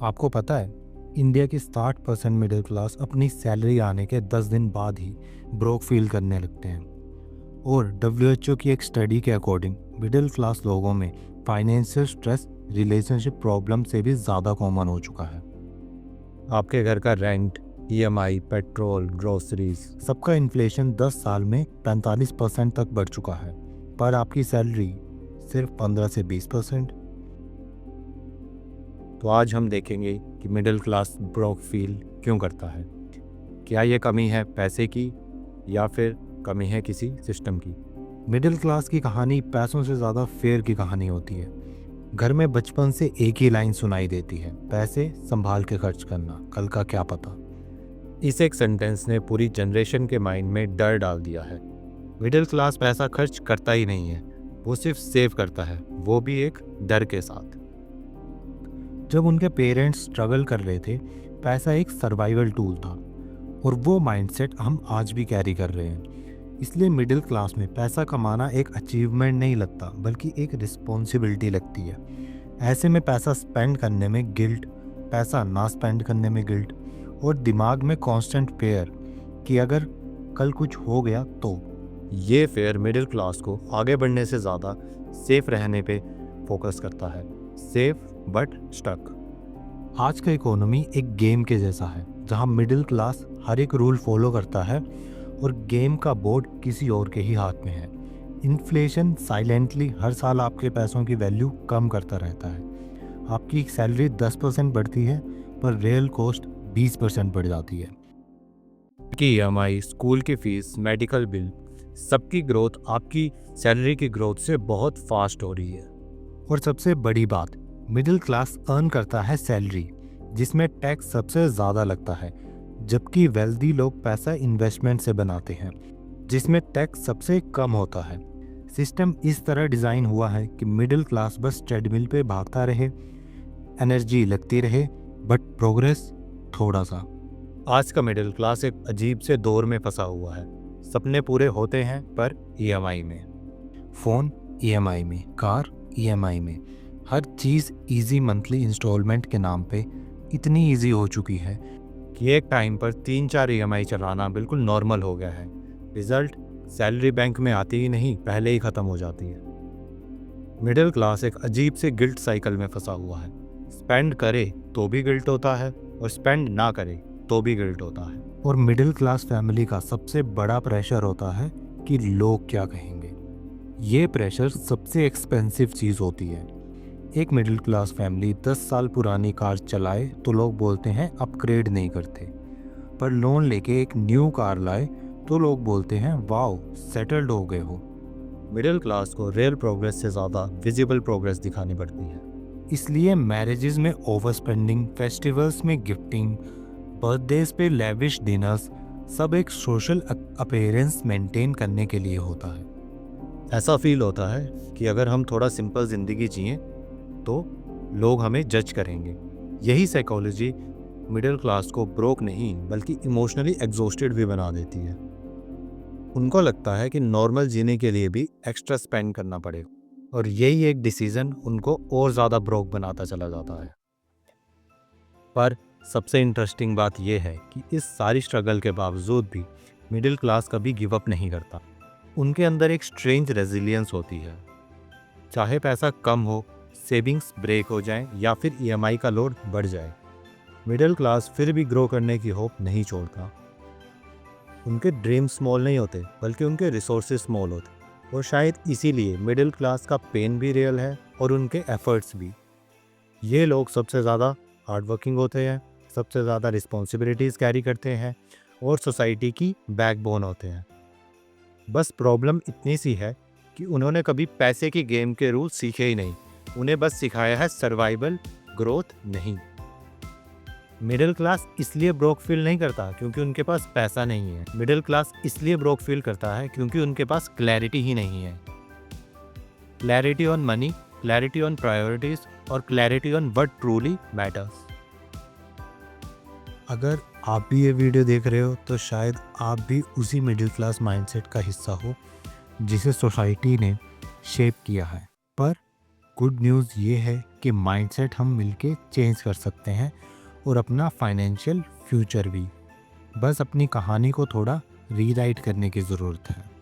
आपको पता है, इंडिया की 60% मिडिल क्लास अपनी सैलरी आने के 10 दिन बाद ही ब्रोक फील करने लगते हैं। और WHO की एक स्टडी के अकॉर्डिंग मिडिल क्लास लोगों में फाइनेंशियल स्ट्रेस रिलेशनशिप प्रॉब्लम से भी ज़्यादा कॉमन हो चुका है। आपके घर का रेंट, EMI, पेट्रोल, ग्रोसरीज, सबका इन्फ्लेशन 10 साल में 45% तक बढ़ चुका है, पर आपकी सैलरी सिर्फ 15 से 20%। तो आज हम देखेंगे कि मिडिल क्लास ब्रोक फील क्यों करता है। क्या ये कमी है पैसे की या फिर कमी है किसी सिस्टम की। मिडिल क्लास की कहानी पैसों से ज़्यादा फेयर की कहानी होती है। घर में बचपन से एक ही लाइन सुनाई देती है, पैसे संभाल के खर्च करना, कल का क्या पता। इस एक सेंटेंस ने पूरी जनरेशन के माइंड में डर डाल दिया है। मिडिल क्लास पैसा खर्च करता ही नहीं है, वो सिर्फ सेव करता है, वो भी एक डर के साथ। जब उनके पेरेंट्स स्ट्रगल कर रहे थे, पैसा एक सर्वाइवल टूल था, और वो माइंडसेट हम आज भी कैरी कर रहे हैं। इसलिए मिडिल क्लास में पैसा कमाना एक अचीवमेंट नहीं लगता, बल्कि एक रिस्पॉन्सिबिलिटी लगती है। ऐसे में पैसा स्पेंड करने में गिल्ट, पैसा ना स्पेंड करने में गिल्ट, और दिमाग में कांस्टेंट फेयर कि अगर कल कुछ हो गया तो। ये फेयर मिडिल क्लास को आगे बढ़ने से ज़्यादा सेफ रहने पे फोकस करता है। Safe but stuck. आज का इकोनॉमी एक गेम के जैसा है, जहां मिडिल क्लास हर एक रूल फॉलो करता है और गेम का बोर्ड किसी और के ही हाथ में है। इन्फ्लेशन साइलेंटली हर साल आपके पैसों की वैल्यू कम करता रहता है। आपकी सैलरी 10% बढ़ती है, पर रियल कॉस्ट 20% बढ़ जाती है। की EMI, स्कूल की फीस, मेडिकल बिल, सबकी ग्रोथ आपकी सैलरी की ग्रोथ से बहुत फास्ट हो रही है। और सबसे बड़ी बात, मिडिल क्लास अर्न करता है सैलरी जिसमें टैक्स सबसे ज़्यादा लगता है, जबकि वेल्दी लोग पैसा इन्वेस्टमेंट से बनाते हैं जिसमें टैक्स सबसे कम होता है। सिस्टम इस तरह डिज़ाइन हुआ है कि मिडिल क्लास बस ट्रेडमिल पे भागता रहे, एनर्जी लगती रहे, बट प्रोग्रेस थोड़ा सा। आज का मिडिल क्लास एक अजीब से दौर में फंसा हुआ है। सपने पूरे होते हैं पर EMI में। फ़ोन EMI में, कार EMI में, हर चीज़ इजी मंथली इंस्टॉलमेंट के नाम पे इतनी इजी हो चुकी है कि एक टाइम पर 3-4 EMI चलाना बिल्कुल नॉर्मल हो गया है। रिजल्ट, सैलरी बैंक में आती ही नहीं, पहले ही ख़त्म हो जाती है। मिडिल क्लास एक अजीब से गिल्ट साइकिल में फंसा हुआ है। स्पेंड करे तो भी गिल्ट होता है और स्पेंड ना करे तो भी गिल्ट होता है। और मिडिल क्लास फैमिली का सबसे बड़ा प्रेशर होता है कि लोग क्या कहेंगे। ये प्रेशर सबसे एक्सपेंसिव चीज़ होती है। एक मिडिल क्लास फैमिली 10 साल पुरानी कार चलाए तो लोग बोलते हैं अपग्रेड नहीं करते, पर लोन लेके एक न्यू कार लाए तो लोग बोलते हैं वाओ सेटल्ड हो गए हो। मिडिल क्लास को रियल प्रोग्रेस से ज़्यादा विजिबल प्रोग्रेस दिखानी पड़ती है। इसलिए मैरिजेस में ओवर स्पेंडिंग, फेस्टिवल्स में गिफ्टिंग, बर्थडेज पे लेविश डिनर्स, सब एक सोशल अपीयरेंस मेंटेन करने के लिए होता है। ऐसा फील होता है कि अगर हम थोड़ा सिंपल ज़िंदगी जिए तो लोग हमें जज करेंगे। यही साइकोलॉजी मिडिल क्लास को ब्रोक नहीं बल्कि इमोशनली एग्जॉस्टेड भी बना देती है। उनको लगता है कि नॉर्मल जीने के लिए भी एक्स्ट्रा स्पेंड करना पड़ेगा, और यही एक डिसीजन उनको और ज़्यादा ब्रोक बनाता चला जाता है। पर सबसे इंटरेस्टिंग बात यह है कि इस सारी स्ट्रगल के बावजूद भी मिडिल क्लास कभी गिव अप नहीं करता। उनके अंदर एक स्ट्रेंज रेजिलियंस होती है। चाहे पैसा कम हो, सेविंग्स ब्रेक हो जाए या फिर EMI का लोड बढ़ जाए, मिडिल क्लास फिर भी ग्रो करने की होप नहीं छोड़ता। उनके ड्रीम स्मॉल नहीं होते बल्कि उनके रिसोर्सेज स्मॉल होते, और शायद इसीलिए मिडिल क्लास का पेन भी रियल है और उनके एफर्ट्स भी। ये लोग सबसे ज़्यादा हार्ड वर्किंग होते हैं, सबसे ज़्यादा रिस्पॉन्सिबिलिटीज़ कैरी करते हैं और सोसाइटी की बैकबोन होते हैं। बस प्रॉब्लम इतनी सी है कि उन्होंने कभी पैसे की गेम के रूल सीखे ही नहीं। उन्हें बस सिखाया है सर्वाइवल, ग्रोथ नहीं। मिडिल क्लास इसलिए ब्रोक फील नहीं करता क्योंकि उनके पास पैसा नहीं है। मिडिल क्लास इसलिए ब्रोक फील करता है क्योंकि उनके पास क्लैरिटी ही नहीं है। Clarity on money, clarity on priorities और clarity on what truly matters. अगर आप भी ये वीडियो देख रहे हो तो शायद आप भी उसी मिडिल क्लास माइंडसेट का हिस्सा हो जिसे सोसाइटी ने शेप किया है, पर गुड न्यूज़ ये है कि माइंडसेट हम मिलके चेंज कर सकते हैं और अपना फाइनेंशियल फ्यूचर भी। बस अपनी कहानी को थोड़ा रीराइट करने की ज़रूरत है।